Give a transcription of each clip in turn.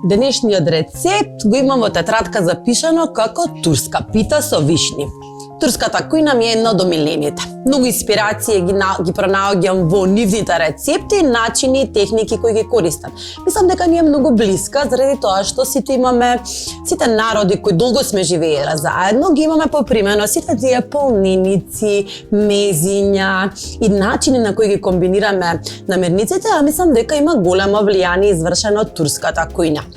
Денешниот рецепт го имам во тетрадка запишано како турска пита со вишни. Турската кујна ми е една од омилените. Многу инспирации ги пронаоѓам во нивните рецепти, начини и техники кои ги користат. Мислам дека ни е многу блиска заради тоа што сите народи кои долго сме живееле заедно, ги имаме попримено сите тие полниници, мезиња и начини на кои ги комбинираме намирниците, а мислам дека има големо влијание извршено од турската кујна.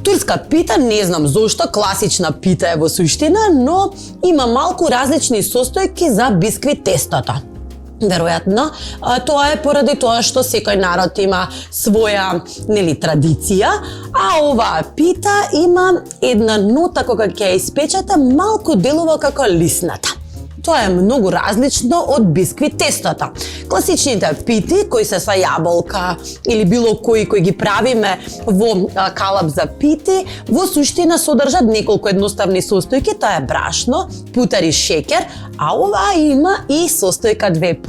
Турска пита, не знам зошто, класична пита е во суштина, но има малку различни состојки за бисквит тестото. Веројатно, тоа е поради тоа што секој народ има своја, традиција, а оваа пита има една нота кога ќе ја испечете малку делува како лисната. Тоа е многу различно од бисквит тестото. Класичните пити кои се со јаболка или било кои ги правиме во калап за пити, во суштина содржат неколку едноставни состојки, тоа е брашно, путер и шекер, а ова има и состојка 2+,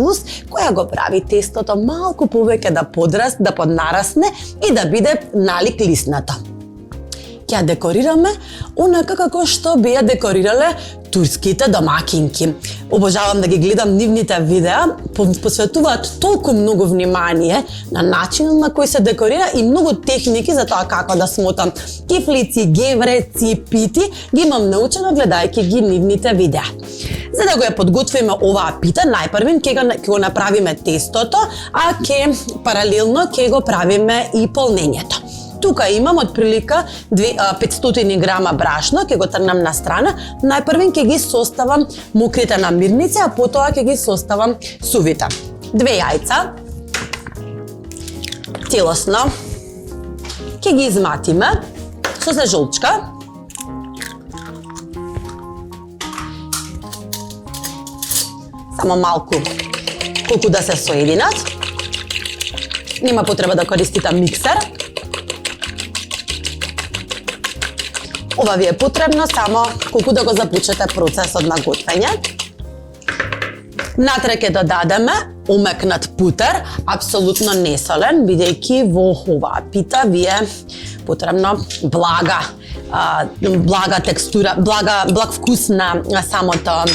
која го прави тестото малку повеќе да поднарасне и да биде налик лисната. Ќе ја декорираме онака како што би ја декорирале турските домакинки. Обожавам да ги гледам нивните видеа, посветуваат толку многу внимание на начинот на кој се декорира и многу техники за тоа како да смотам кифлици, гевреци, пити, ги имам научено гледајќи ги нивните видеа. За да го ја подготвиме оваа пита, најпрвен ќе го направиме тестото, а паралелно ќе го правиме и полнењето. Тука имам отприлика 500 грама брашно, ќе го трнам на страна. Најпрвен ќе ги составам мокрите намирници, а потоа ќе ги составам сувите. 2 јајца, целосно, ќе ги изматиме со жолчка. Само малку, колку да се соединат. Нема потреба да користите миксер. Ова ви е потребно само колку да го започнете процесот на готвење. Натре ќе додадеме омекнат путер, апсолутно несолен, бидејќи во оваа пита ви е потребно блага текстура, благ вкус на самото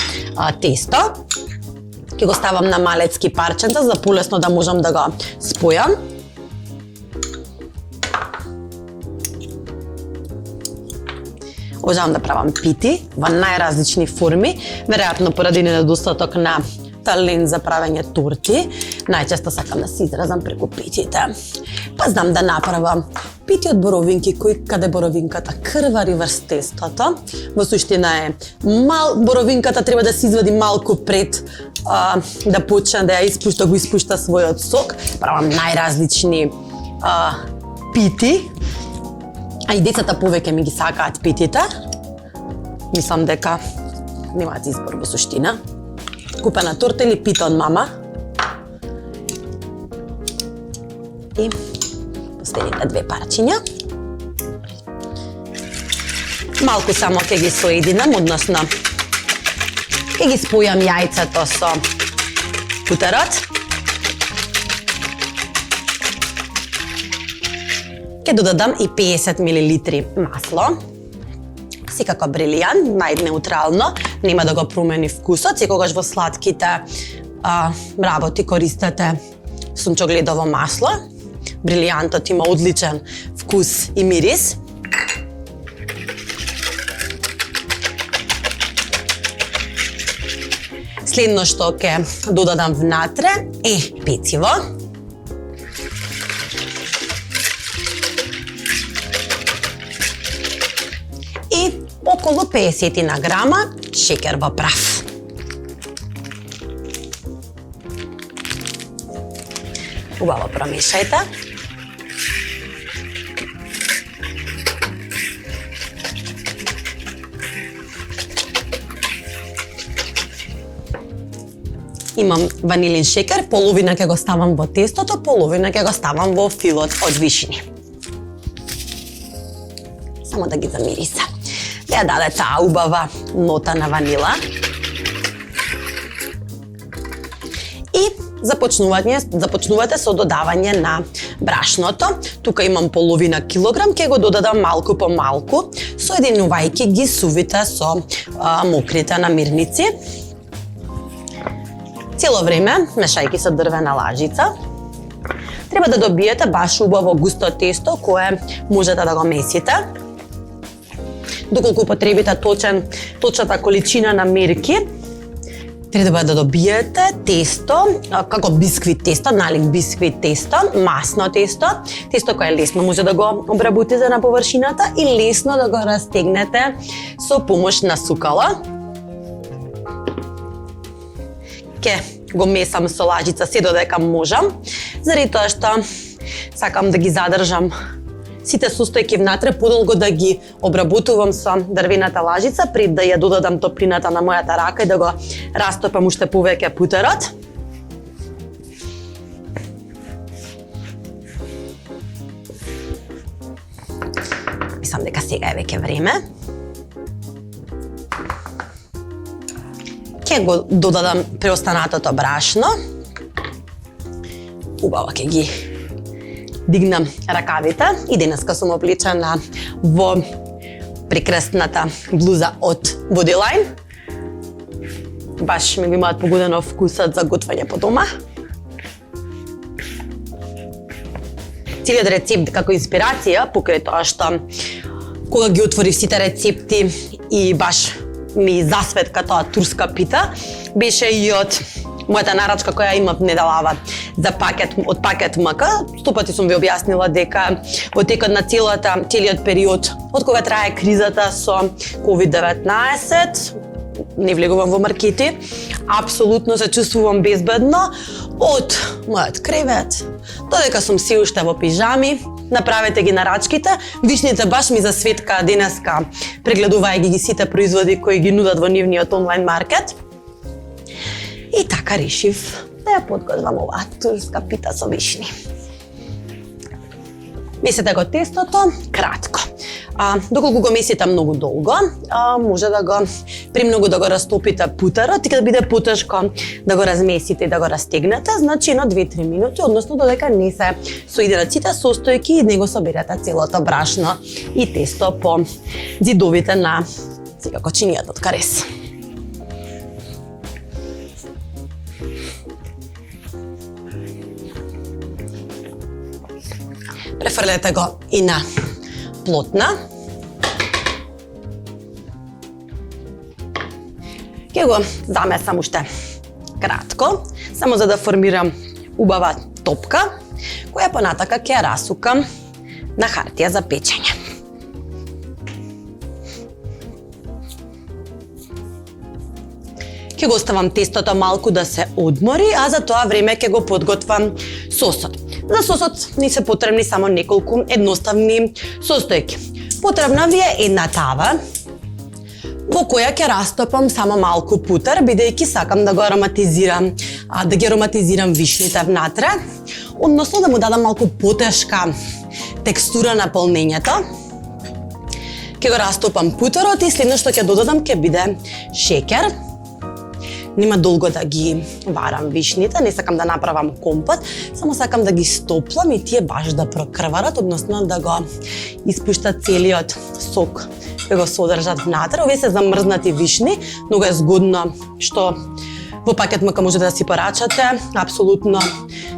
тесто. Ќе го ставам на малецки парченца за полесно да можам да го спојам. Обожавам да правам пити во најразлични форми, веројатно поради недостаток на талент за правење торти. Најчесто сакам да се изразам преку питите. Па знам да направам пити од боровинки каде боровинката крвари врз тестото. Во суштина е боровинката треба да се извади малку пред да почне да го испушта својот сок. Правам најразлични пити. А и децата повеќе ми ги сакаат питите. Мислам дека немаат избор во суштина. Купена торта или пита од мама. И последните 2 парчиња. Малку само ќе ги соединам, односно ќе ги спојам јајцето со путерот. Ќе додадам и 50 мл масло. Секако брилијант, најнеутрално, нема да го промени вкусот. Секогаш во сладките работи користете сончогледово масло. Брилијантот има одличен вкус и мирис. Следно што ќе додадам внатре е пecivo. И околу 50 грама шекер во прав. Убаво промешајте. Имам ванилин шекер, половина ќе го ставам во тестото, половина ќе го ставам во филот од вишни. Само да ги замириса. Да ја даде таа убава нота на ванила. И започнувате со додавање на брашното. Тука имам половина килограм, ќе го додадам малку по малку, соединувајќи ги сувите со мокрите намирници. Цело време мешајќи со дрвена лажица. Треба да добиете баш убаво густо тесто кое можете да го месите. Доколку потребите точната количина на мерки, треба да добиете тесто, како бисквит тесто, налик бисквит тесто, масно тесто, тесто кое лесно може да го обработите на површината и лесно да го растегнете со помош на сукало. Ке го месам со лажица се додека можам, заради тоа што сакам да ги задржам сите состојки внатре, подолго да ги обработувам со дрвената лажица пред да ја додадам топлината на мојата рака и да го растопам уште повеќе путерот. Мислам дека сега е веќе време. Ќе го додадам преостанатото брашно. Убаво ќе ги дигнам ракавите и денеска сум облечена во прекрасната блуза од Bodyline. Баш ми го имаат погодено вкусот за готвење по дома. Целиот рецепт како инспирација, покрај тоа што кога ги отворив сите рецепти и баш ми засветка тоа турска пита, беше и од мојата нарачка која има недалава за пакет МК. Стопати сум ви објаснила дека во текот на целиот период од кога трае кризата со COVID-19, не влегувам во маркети, апсолутно се чувствувам безбедно од мојот кревет, додека сум се уште во пижами. Направете ги нарачките, вишните баш ми засветка денеска, прегледувајќи ги сите производи кои ги нудат во нивниот онлайн маркет. И така решив да ја подготвам оваа турска пита со вишни. Месете го тестото кратко. Доколку го месите многу долго, може да го премногу да го растопите путерот и кога биде потешко да го размесите и да го растегнете, значи на 2-3 минути, односно додека не се соединат сите состојки и него соберете целото брашно и тесто по ѕидовите на секако чинијата од карес. Префрлете го и на плотна. Ќе го замесам уште кратко, само за да формирам убава топка, која понатака ќе ја расукам на хартија за печење. Ќе го оставам тестото малку да се одмори, а за тоа време ќе го подготвам сосот. За сосот ни се потребни само неколку едноставни состојки. Потребна ви е една тава во која ќе растопам само малку путер, бидејќи сакам да го ароматизирам, да ги ароматизирам вишните внатре, односно да му дадам малку потешка текстура на полнењето. Ќе го растопам путерот и следно што ќе додадам ќе биде шеќер. Нема долго да ги варам вишните, не сакам да направам компот, само сакам да ги стоплам и тие баш да прокрварат, односно да го испуштат целиот сок кој го содржат внатре. Овие се замрзнати вишни, многу е згодно што во пакет МК можете да си порачате апсолутно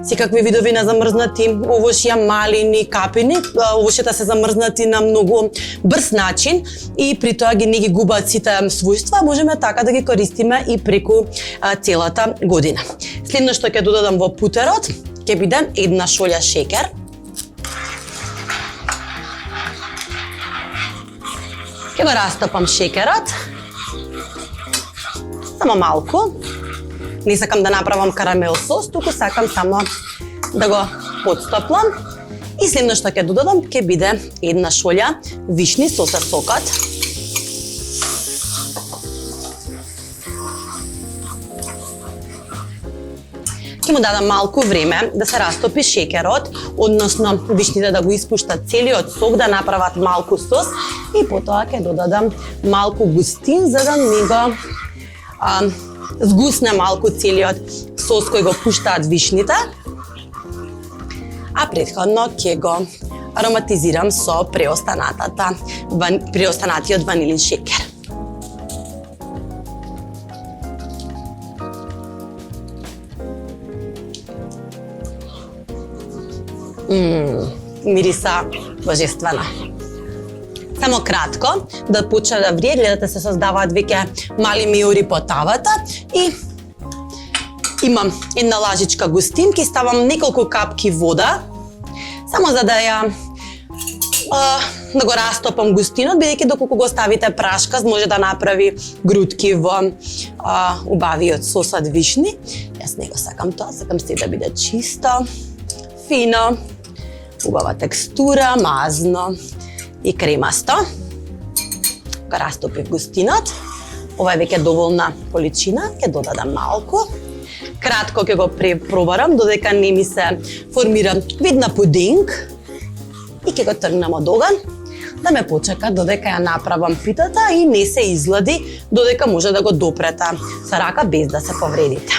секакви видови на замрзнати овошја, малини, капини. Овошјата се замрзнати на многу брз начин и при тоа не ги губат сите својства, можеме така да ги користиме и преку целата година. Следно што ќе додадам во путерот ќе биде една шолја шеќер. Ќе го растопам шеќерот, само малку. Не сакам да направам карамел сос, туку сакам само да го подстоплам. И следно што ќе додадам ќе биде една шолја вишни со сокот. Ќе му дадам малку време да се растопи шеќерот, односно вишните да го испуштат целиот сок, да направат малку сос и потоа ќе додадам малку густин за да не го згусне малку целиот сос кој го пуштаат вишните. А претходно ќе го ароматизирам со преостанатиот ванилин шекер. Мириса божествено. Само кратко, да почне да врие, гледате се создаваат веќе мали меури по тавата и имам една лажичка густинки, ставам неколку капки вода, само за да да го растопам густинот, бидејќи доколку го ставите прашка, може да направи грудки во убавиот сос од вишни. Јас не го сакам тоа, сакам се да биде чисто, фино, убава текстура, мазно и кремасто. Го растопив густинот. Ова е веќе доволна количина, ќе додадам малку. Кратко ќе го пробарам додека не ми се формира вид на пудинг и ќе го тргнам од оган да ме почека додека ја направам питата и не се излади, додека може да го допрете со рака без да се повредите.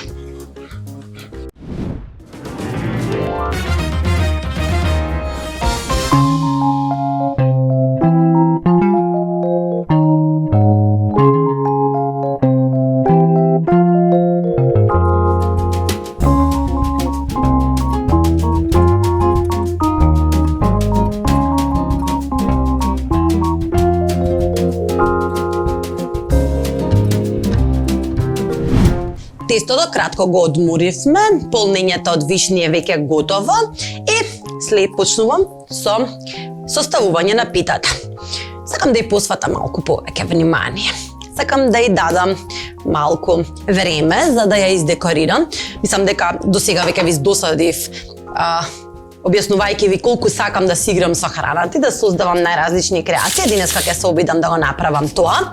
Тестото кратко го одморивме, полнењето од вишни е веќе готово и след почнувам со составување на питата. Сакам да ја посветам малку повеќе внимание. Сакам да ја дадам малку време за да ја издекорирам. Мислам дека досега веќе ви досадив објаснувајќи ви колку сакам да си играм со храната и да создавам најразлични креации. Денеска ќе се обидам да го направам тоа.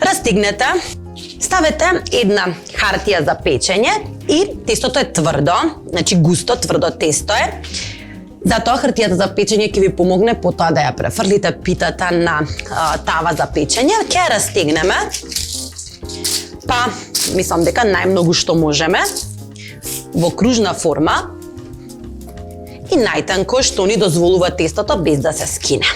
Растигнете. Ставете една хартија за печење и тестото е тврдо, значи густо, тврдо тесто е. Затоа хартијата за печење ќе ви помогне потоа да ја префрлите питата на тава за печење. Ќе ја растегнеме, па мислам дека најмногу што можеме во кружна форма и најтанко што ни дозволува тестото без да се скине.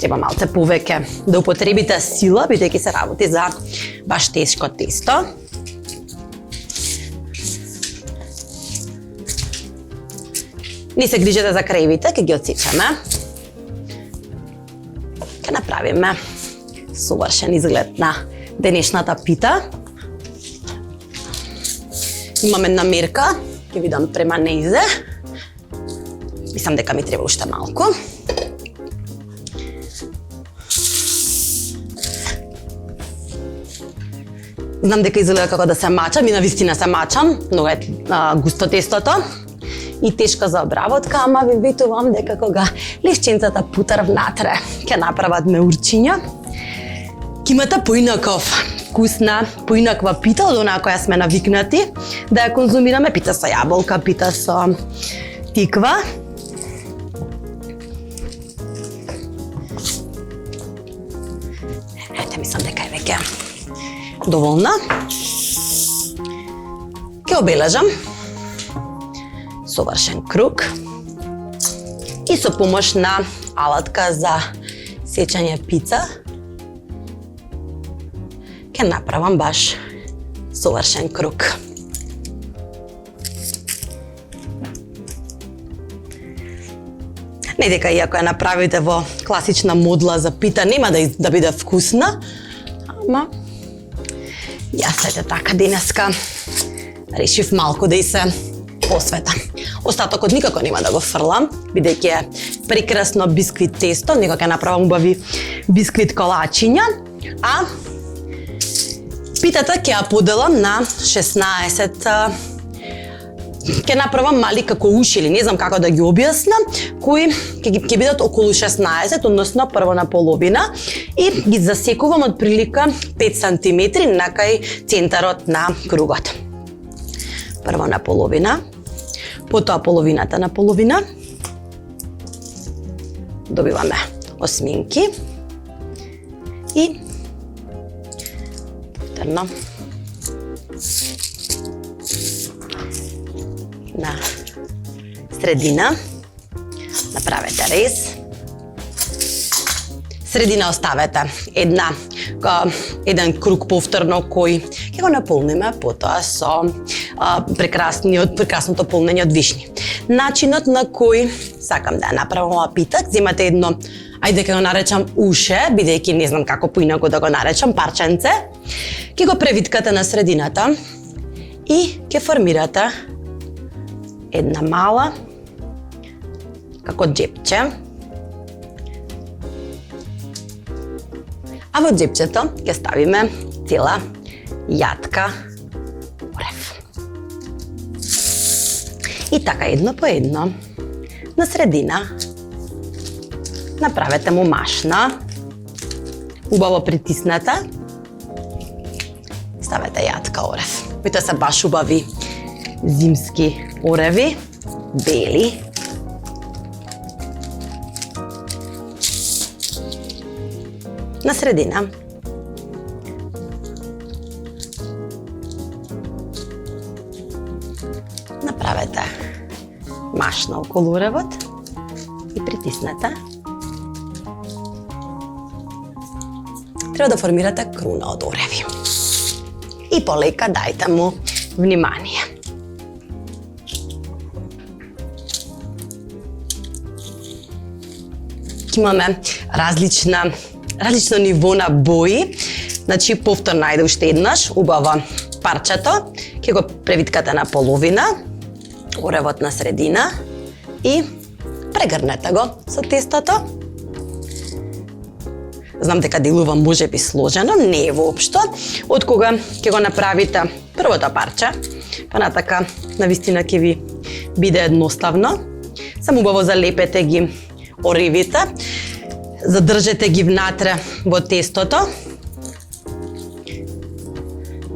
Треба малце повеќе да употребите сила, бидејќи се работи за баш тешко тесто. Не се грижете за краевите, ќе ги отсечеме. Ќе направиме совршен изглед на денешната пита. Имам една мерка, ќе ви дам према неизе. Мислам дека ми треба уште малку. Знам дека изгледа како да се мачам и навистина се мачам, многу е густо тестото и тешко за обработка, ама ви ветувам дека кога лешченцата путар внатре ќе направат меурчиња, ќе имате поинаков вкусна, поинаква пита од онаа која сме навикнати да ја конзумираме, пита со јаболка, пита со тиква. Ете, мислам дека е веќе доволна. Ќе обележам совршен круг и со помош на алатка за сечење пица ќе направам баш совршен круг. Не дека иако ја направите во класична модла за пита нема да биде вкусна, ама јас ете така денеска решив малку да и се посветам. Остатокот никако нема да го фрлам, бидејќи е прекрасно бисквит тесто, него ќе направам убави бисквит колачиња, а питата ќе ја поделам на 16 ќе направам мали како уши или не знам како да ги објаснам, кои ќе бидат околу 16, односно прво на половина и ги засекувам од прилика 5 см на кај центарот на кругот. Прво на половина, потоа половината на половина. Добиваме осминки и центрно. На средина направете рез. Средина оставете еден круг повторно кој ќе го наполниме потоа со прекрасното полнење од вишни. Начинот на кој сакам да ја направам ова питак, земате едно, ајде ќе го наречам уше, бидејќи не знам како поинаку да го наречам, парченце, ќе го превиткате на средината и ќе формирате една мала како џепче. А во џепчето ќе ставиме цела јатка орев. И така едно по едно на средина направете му машна, убаво притиснете, ставете јатка орев. Овие се баш убави зимски ореви, бели. На средина. Направете машна околу оревот и притиснете. Треба да формирате круна од ореви. И полека дајте му внимание. Имаме различно ниво на бои. Значи, повторно ајде уште еднаш, убаво парчето, ќе го превиткате на половина, оревот на средина и прегрнете го со тестото. Знам дека делува можеби сложено, не е воопшто. Од кога ќе го направите првото парче, па натака навистина ќе ви биде едноставно. Само убаво залепете ги оревите, задржете ги внатре во тестото.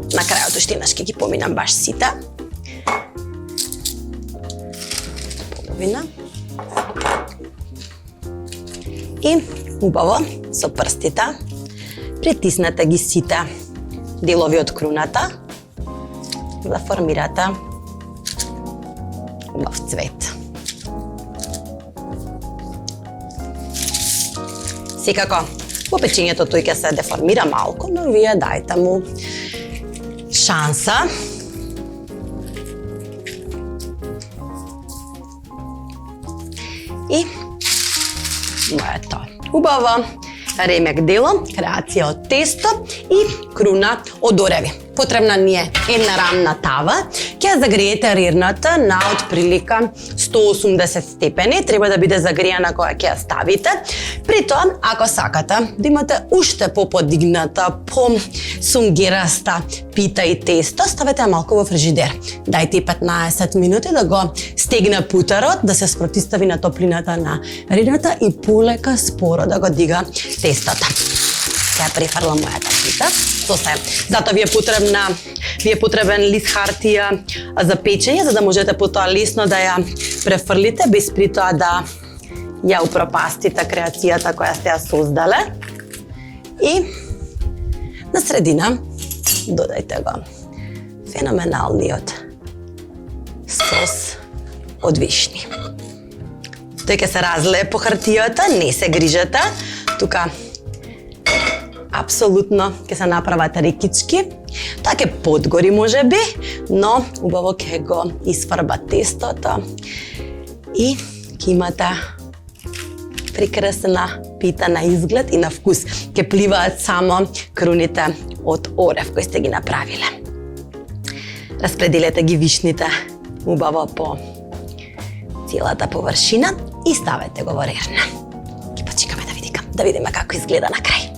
На крајот уште еднаш ќе ги поминам баш сите. Половина. И убаво со прстите притиснете ги сите делови од круната да формирате убав цвет. Секако, во печењето тој ќе се деформира малку, но вие дајте му шанса. И моето убаво ремек дело, креација од тесто и круна од ореви. Потребна ни е една рамна тава, ќе загреете рирната на отприлика 180 степени, треба да биде загријана кога ќе ја ставите. При тоа, ако сакате да имате уште поподигната, по-сунгираста пита и тесто, ставете малку во фрижидер. Дајте 15 минути да го стегне путерот, да се спротистави на топлината на рирната и полека споро да го дига тестото. Ја префрлам мојата пита. Зато ви е потребен лист хартија за печење, за да можете потоа лесно да ја префрлите, без при тоа да ја упропастите креацијата која сте ја создале. И на средина додајте го феноменалниот сос од вишни. Тој ќе се разлее по хартијата, не се грижете. Тука апсолутно ќе се направат рекички. Тоа ќе подгори можеби, но убаво ќе го исфарба тестото и ќе имате прекрасна пита на изглед и на вкус. Ќе пливаат само круните од орев кои сте ги направиле. Распределете ги вишните убаво по целата површина и ставете го во рерна. Ќе почекаме да видиме како изгледа на крај.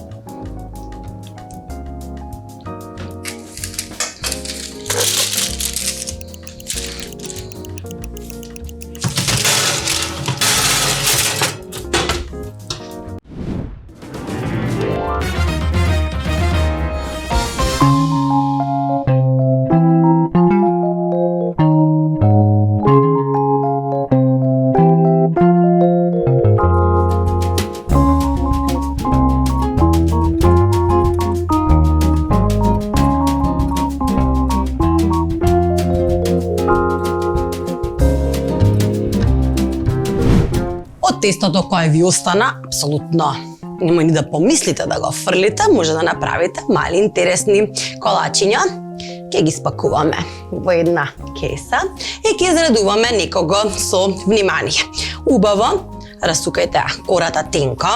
тестото кое ви остана, апсолутно немој ни да помислите да го фрлите, може да направите мали интересни колачиња. Ќе ги спакуваме во една кеса и ќе изредуваме некого со внимание. Убаво расукајте кората тенко.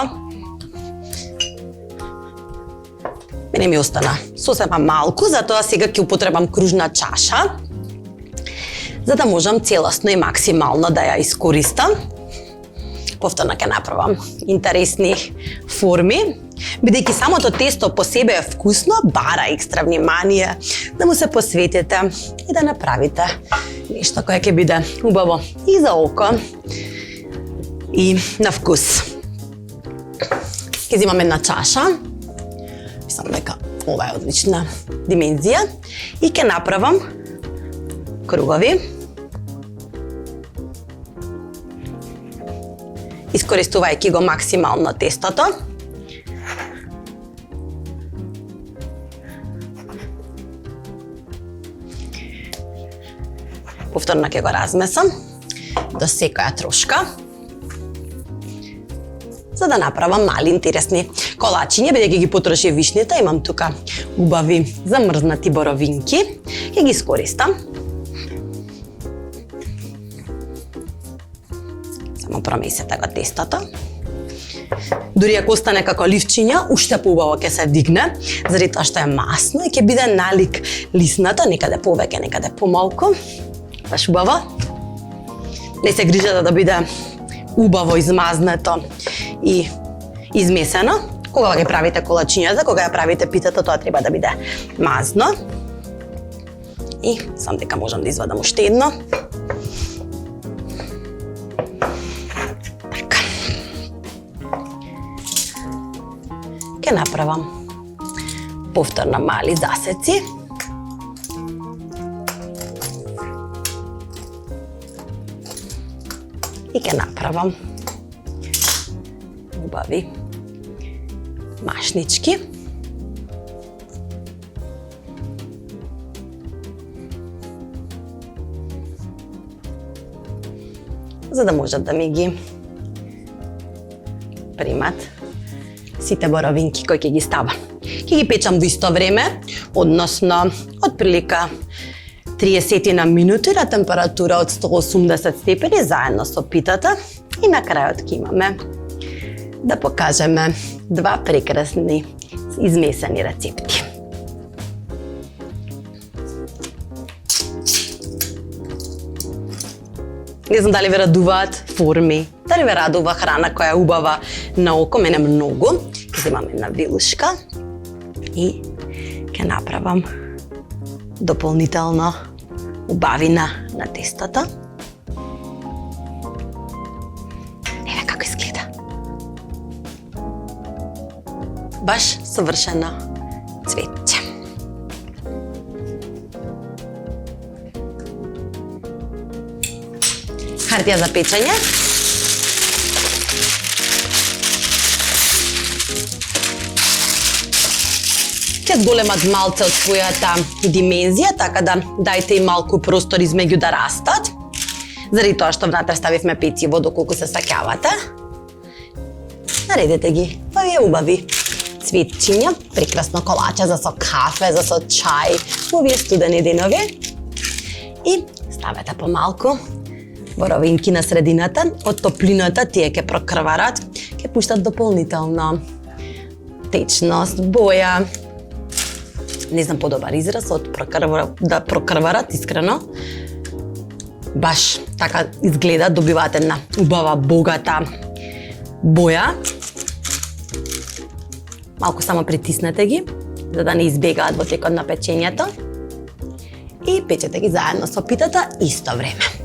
Мене ми остана сосема малку, затоа сега ќе употребам кружна чаша, за да можам целосно и максимално да ја искористам. Повторно ќе направам интересни форми, бидејќи самото тесто по себе е вкусно, бара екстра внимание, да му се посветите и да направите нешто кое ќе биде убаво и за око и на вкус. Ќе земам една чаша, мислам дека ова е одлична димензија и ќе направам кругови. Искористувајќи го максимално тестото. Повторно ќе го размесам до секоја трошка, за да направам мали интересни колачиња, бидејќи ги потроши вишните, имам тука убави замрзнати боровинки, ќе ги искористам. Само промесете го тестото. Дури ако остане како ливчиња, уште поубаво ќе се дигне, заради тоа што е масно и ќе биде налик лиснато, некаде повеќе, некаде помалку. Баш убаво. Не се грижете да биде убаво измазнато и измесено. Кога ги правите колачињата, кога ја правите питата, тоа треба да биде мазно. И сам дека можам да извадам уште едно. Ќе направам повторно мали засеци. И ќе направам убави машнички. За да можат да ми ги примат сите боровинки кои ќе ги ставам. Ќе ги печам во исто време, односно отприлика 30 на минути на температура од 180 степени заедно со питата и на крајот ќе имаме да покажеме два прекрасни измесени рецепти. Не знам дали ве радуваат форми, дали ве радува храна која е убава на око, мене многу. Ќе земам една вилушка и ќе направам дополнително убавина на тестото. Еве како изгледа. Баш совршено цветче. Хартија за печење. Ќе зголемат малце од својата димензија, така да дајте и малку простор измеѓу да растат. Заради тоа што внатре ставивме пeciво доколку се саќавате. Наредете ги овие убави цветчиња, прекрасно колаче за со кафе, за со чај, овие студени денови. И ставете помалку боровинки на средината, од топлината тие ќе прокрварат, ќе пуштат дополнително течност, боја. Не знам подобар израз од да прокрварат, искрено. Баш така изгледа, добивате една убава, богата боја. Малку само притиснете ги, за да не избегаат во текот на печењето. И печете ги заедно со питата исто време.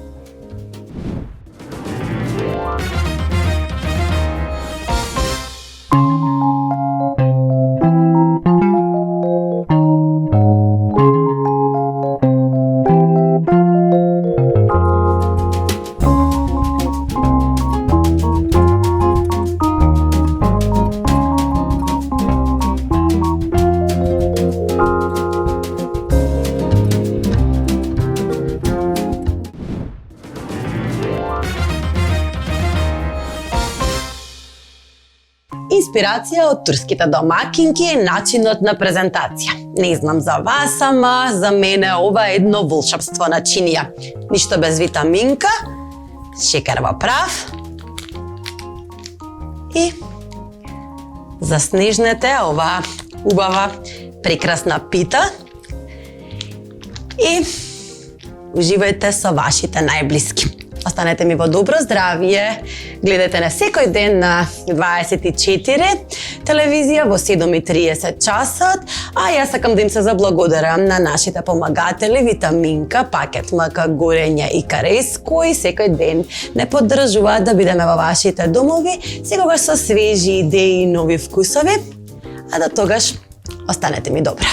инспирација од турските домакинки и начинот на презентација. Не знам за вас, ама за мене ова е едно волшебство на чинија. Ништо без витаминка, шекер во прав и заснежнете оваа убава прекрасна пита и уживајте со вашите најблиски. Останете ми во добро здравје. Гледате на секој ден на 24 телевизија во 7:30 часот, а јас сакам да им се заблагодарам на нашите помагатели Витаминка, Пакет МК Горење и Карес, кои секој ден не поддржуваат да бидеме во вашите домови, секогаш со свежи идеи и нови вкусови, а до тогаш останете ми добра.